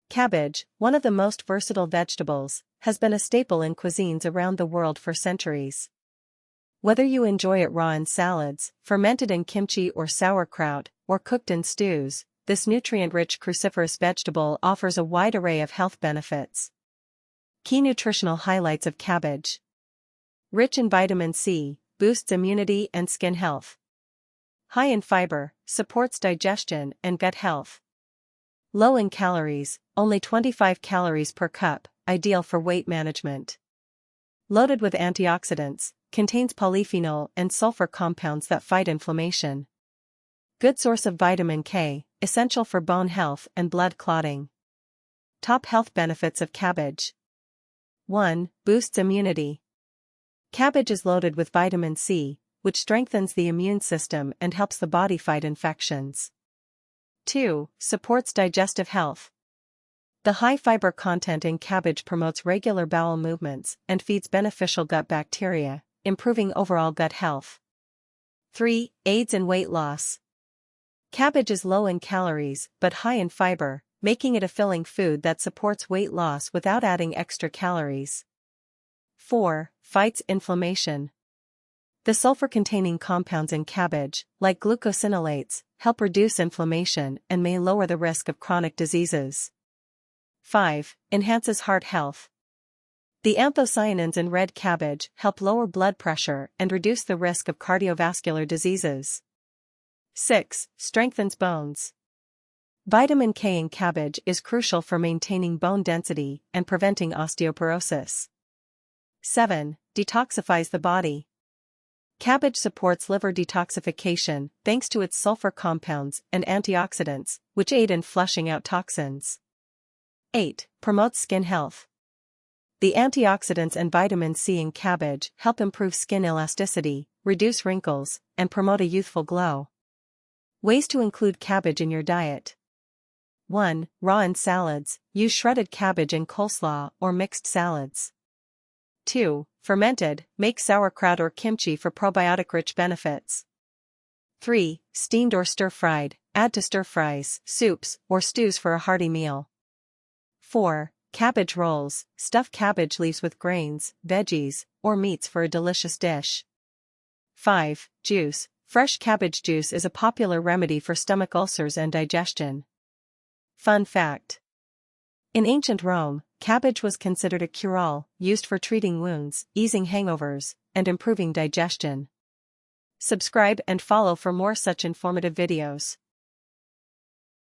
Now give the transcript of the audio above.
Cabbage, one of the most versatile vegetables, has been a staple in cuisines around the world for centuries. Whether you enjoy it raw in salads, fermented in kimchi or sauerkraut, or cooked in stews, this nutrient-rich cruciferous vegetable offers a wide array of health benefits. Key nutritional highlights of cabbage. Rich in vitamin C, boosts immunity and skin health. High in fiber, supports digestion and gut health. Low in calories, only 25 calories per cup, ideal for weight management. Loaded with antioxidants, contains polyphenol and sulfur compounds that fight inflammation. Good source of vitamin K, essential for bone health and blood clotting. Top health benefits of cabbage. 1. Boosts immunity. Cabbage is loaded with vitamin C, which strengthens the immune system and helps the body fight infections. 2. Supports digestive health. The high fiber content in cabbage promotes regular bowel movements and feeds beneficial gut bacteria, improving overall gut health. 3. Aids in weight loss. Cabbage is low in calories but high in fiber, making it a filling food that supports weight loss without adding extra calories. 4. Fights inflammation. The sulfur-containing compounds in cabbage, like glucosinolates, help reduce inflammation and may lower the risk of chronic diseases. 5. Enhances heart health. The anthocyanins in red cabbage help lower blood pressure and reduce the risk of cardiovascular diseases. 6. Strengthens bones. Vitamin K in cabbage is crucial for maintaining bone density and preventing osteoporosis. 7. Detoxifies the body. Cabbage supports liver detoxification thanks to its sulfur compounds and antioxidants, which aid in flushing out toxins. 8. Promotes skin health. The antioxidants and vitamin C in cabbage help improve skin elasticity, reduce wrinkles, and promote a youthful glow. Ways to include cabbage in your diet. 1. Raw in salads, use shredded cabbage in coleslaw or mixed salads. 2. Fermented, make sauerkraut or kimchi for probiotic-rich benefits. 3. Steamed or stir-fried, add to stir-fries, soups, or stews for a hearty meal. 4. Cabbage rolls, stuff cabbage leaves with grains, veggies, or meats for a delicious dish. 5. Juice, fresh cabbage juice is a popular remedy for stomach ulcers and digestion. Fun fact. In ancient Rome, cabbage was considered a cure-all, used for treating wounds, easing hangovers, and improving digestion. Subscribe and follow for more such informative videos.